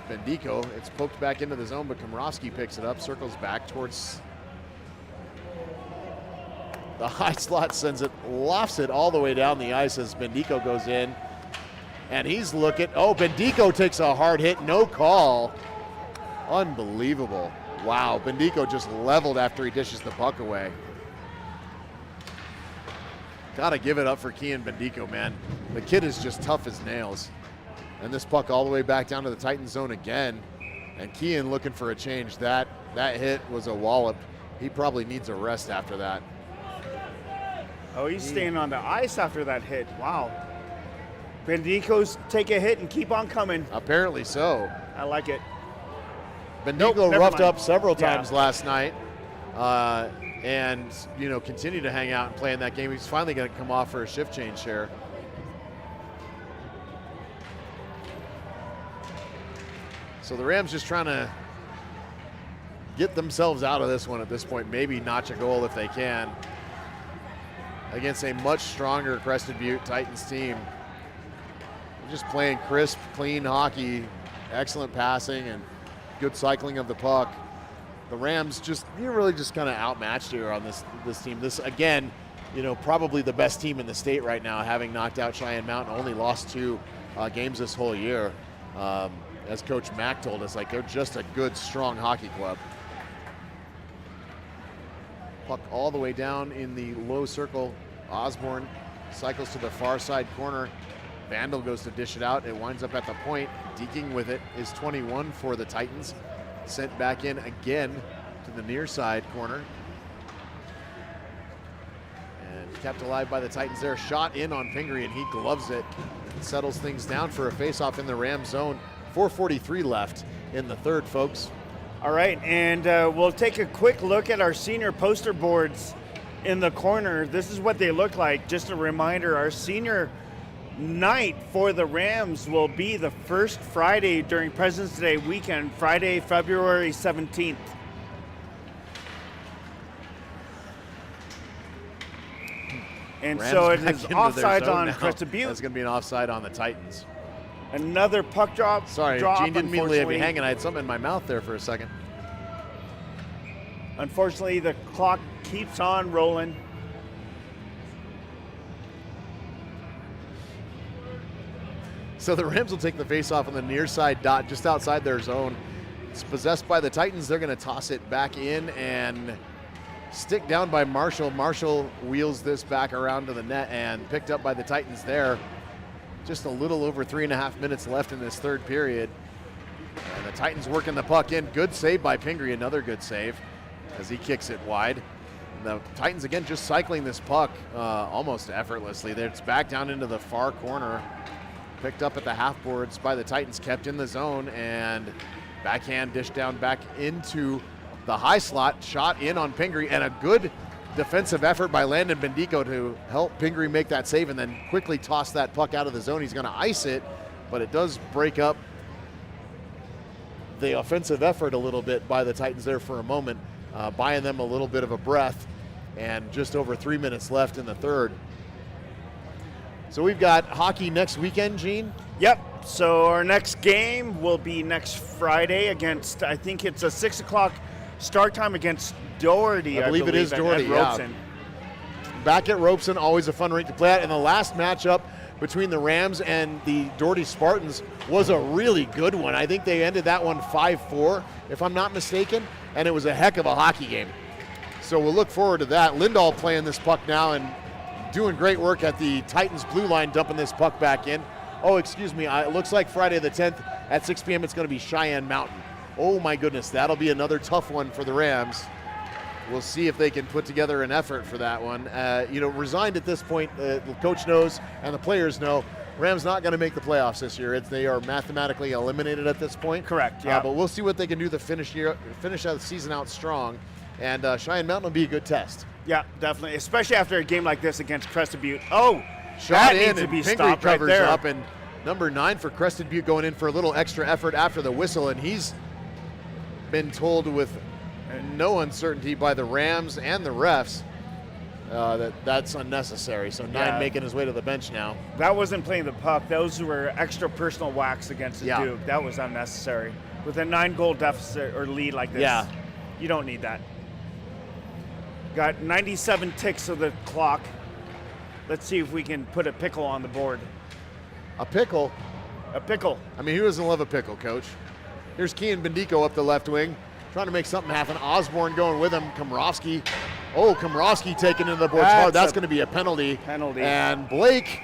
Bendico. It's poked back into the zone, but Komorowski picks it up, circles back towards the high slot, sends it, lofts it all the way down the ice as Bendico goes in. And he's looking, Bendico takes a hard hit, no call. Unbelievable. Wow, Bendico just leveled after he dishes the puck away. Gotta give it up for Kean Bendico, man. The kid is just tough as nails. And this puck all the way back down to the Titan zone again. And Kean looking for a change. That hit was a wallop. He probably needs a rest after that. Oh, he's staying on the ice after that hit. Wow. Bendico's take a hit and keep on coming. Apparently so. I like it. Bendico Never roughed mind. up several times last night. And continue to hang out and play in that game. He's finally going to come off for a shift change here. So the Rams just trying to get themselves out of this one at this point. Maybe notch a goal if they can against a much stronger Crested Butte Titans team. They're just playing crisp, clean hockey, excellent passing, and good cycling of the puck. The Rams you're really just kind of outmatched here on this team. This, again, probably the best team in the state right now, having knocked out Cheyenne Mountain, only lost 2 games this whole year. As Coach Mack told us, they're just a good, strong hockey club. Puck all the way down in the low circle. Osborne cycles to the far side corner. Vandal goes to dish it out. It winds up at the point. Deking with it is 21 for the Titans. Sent back in again to the near side corner. And kept alive by the Titans there. Shot in on Pingree, and he gloves it. Settles things down for a faceoff in the Ram zone. 4:43 left in the third, folks. All right, and we'll take a quick look at our senior poster boards in the corner. This is what they look like. Just a reminder, our senior night for the Rams will be the first Friday during President's Day weekend, Friday, February 17th. And Rams so it back is into their offsides zone on now. Crested Butte. That's going to be an offside on the Titans. Another puck drop. Sorry, Gene didn't mean to leave me hanging. I had something in my mouth there for a second. Unfortunately, the clock keeps on rolling. So the Rams will take the faceoff on the near side dot just outside their zone. It's possessed by the Titans. They're going to toss it back in and stick down by Marshall. Marshall wheels this back around to the net and picked up by the Titans there. Just a little over 3.5 minutes left in this third period. And the Titans working the puck in. Good save by Pingree, another good save as he kicks it wide. And the Titans again just cycling this puck almost effortlessly. It's back down into the far corner. Picked up at the half boards by the Titans, kept in the zone, and backhand dish down back into the high slot. Shot in on Pingree, and a good defensive effort by Landon Bendico to help Pingree make that save and then quickly toss that puck out of the zone. He's going to ice it, but it does break up the offensive effort a little bit by the Titans there for a moment, buying them a little bit of a breath, and just over 3 minutes left in the third. So we've got hockey next weekend, Gene? Yep. So our next game will be next Friday against, I think it's a 6 o'clock start time against Doherty. I believe it is Doherty, at yeah. Robeson. Back at Robeson, always a fun rink to play at. And the last matchup between the Rams and the Doherty Spartans was a really good one. I think they ended that one 5-4, if I'm not mistaken, and it was a heck of a hockey game. So we'll look forward to that. Lindahl playing this puck now and doing great work at the Titans blue line, dumping this puck back in. Oh, excuse me, it looks like Friday the 10th at 6 p.m. it's going to be Cheyenne Mountain. Oh my goodness, that'll be another tough one for the Rams. We'll see if they can put together an effort for that one. Resigned at this point, the coach knows and the players know Rams not going to make the playoffs this year. They are mathematically eliminated at this point. Correct, yeah. But we'll see what they can do to finish the season out strong. And Cheyenne Mountain will be a good test. Yeah, definitely, especially after a game like this against Crested Butte. Oh, shot that in needs to and be Pingree stopped right covers there. up, and number 9 for Crested Butte going in for a little extra effort after the whistle, and he's been told with no uncertainty by the Rams and the refs that's unnecessary. So 9 making his way to the bench now. That wasn't playing the puck. Those were extra personal whacks against the Duke. That was unnecessary. With a 9-goal deficit or lead like this, you don't need that. Got 97 ticks of the clock. Let's see if we can put a pickle on the board. A pickle? A pickle. I mean, who doesn't love a pickle, Coach? Here's Kean Bendico up the left wing, trying to make something happen. Osborne going with him. Komrovsky. Oh, Komrovsky taking into the boards hard. That's going to be a penalty. Penalty. And Blake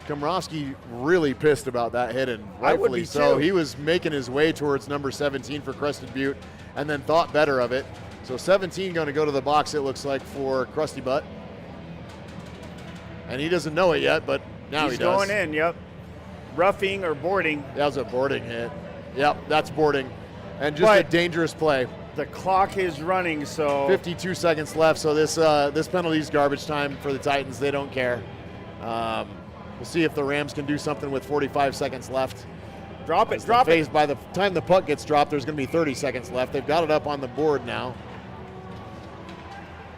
Komrovsky really pissed about that hit, and rightfully so. He was making his way towards number 17 for Crested Butte and then thought better of it. So 17 going to go to the box, it looks like, for Krusty Butt. And he doesn't know it yet, but now he does. He's going in, yep. Roughing or boarding. That was a boarding hit. Yep, that's boarding. And just a dangerous play. The clock is running, so 52 seconds left, so this penalty is garbage time for the Titans. They don't care. We'll see if the Rams can do something with 45 seconds left. Drop it. By the time the puck gets dropped, there's going to be 30 seconds left. They've got it up on the board now.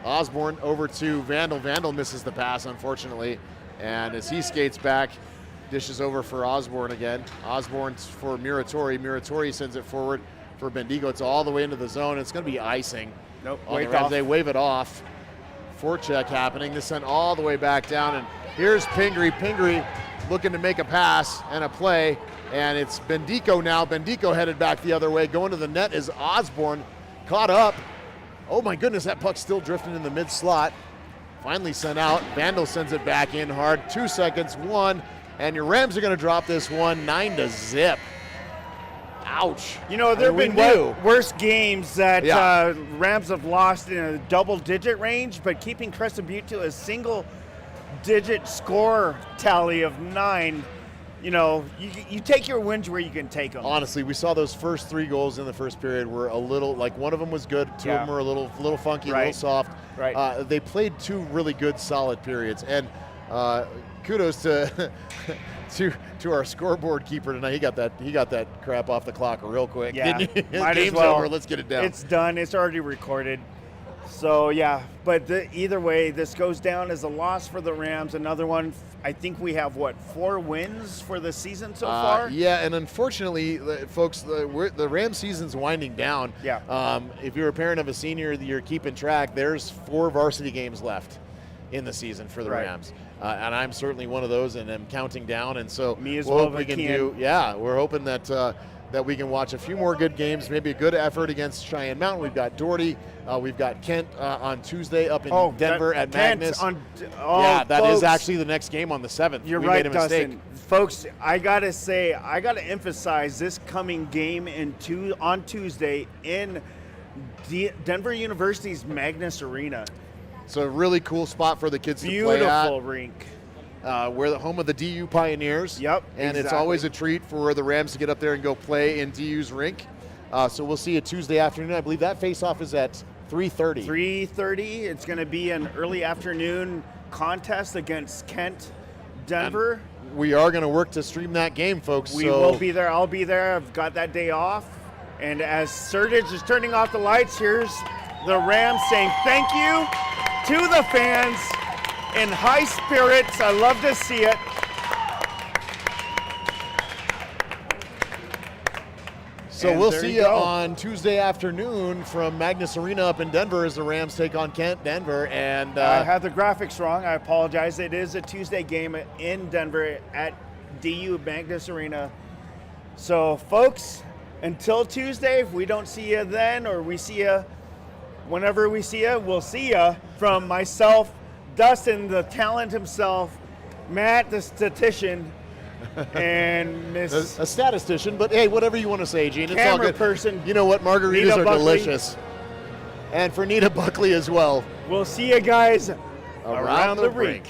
Osborne over to Vandal. Vandal misses the pass, unfortunately. And as he skates back, dishes over for Osborne again. Osborne for Muratori. Muratori sends it forward for Bendigo. It's all the way into the zone. It's going to be icing. Nope. They wave it off. Forecheck happening. This sent all the way back down. And here's Pingree. Pingree looking to make a pass and a play. And it's Bendico now. Bendico headed back the other way. Going to the net is Osborne. Caught up. Oh my goodness, that puck's still drifting in the mid slot. Finally sent out. Vandal sends it back in hard. 2 seconds, 1. And your Rams are going to drop this one 9-0. Ouch. You know, there have been worse games that Rams have lost in a double-digit range, but keeping Crested Butte to a single-digit score tally of 9, you know, you take your wins where you can take them. Honestly, we saw those first 3 goals in the first period were a little, like one of them was good, 2 of them were a little funky, a little soft. Right. They played 2 really good, solid periods. And kudos to to our scoreboard keeper tonight. He got that crap off the clock real quick. Yeah, Game's over. Let's get it down. It's done. It's already recorded. So yeah, but either way, this goes down as a loss for the Rams. Another one. I think we have 4 wins for the season so far. Yeah, and unfortunately, folks, the Rams season's winding down. Yeah. If you're a parent of a senior, you're keeping track. There's 4 varsity games left in the season for the Rams. And I'm certainly one of those, and I'm counting down. And so me as well. We're hoping that we can watch a few more good games, maybe a good effort against Cheyenne Mountain. We've got Doherty, we've got Kent on Tuesday up in Denver at Magnus. That is actually the next game on the 7th. You're right, Dustin. Folks, I gotta emphasize this coming game on Tuesday in Denver University's Magnus Arena. It's a really cool spot for the kids to play at. Beautiful rink. We're the home of the DU Pioneers. Yep, and it's always a treat for the Rams to get up there and go play in DU's rink. So we'll see you Tuesday afternoon. I believe that face-off is at 3:30. 3:30. It's going to be an early afternoon contest against Kent, Denver. we are going to work to stream that game, folks. We will be there. I'll be there. I've got that day off. And as Sertich is turning off the lights, here's the Rams saying thank you to the fans in high spirits. I love to see it. So And we'll there see you you go. on Tuesday afternoon from Magnus Arena up in Denver as the Rams take on Kent Denver. And I have the graphics wrong. I apologize. It is a Tuesday game in Denver at DU Magnus Arena. So, folks, until Tuesday, if we don't see you then or we see you whenever we see you, we'll see you. From myself, Dustin, the talent himself, Matt, the statistician, and Miss a statistician, but hey, whatever you want to say, Gene. It's all camera good. person. You know what? Margaritas Nita are Buckley. delicious. And for Nita Buckley as well. We'll see you guys Around the rink.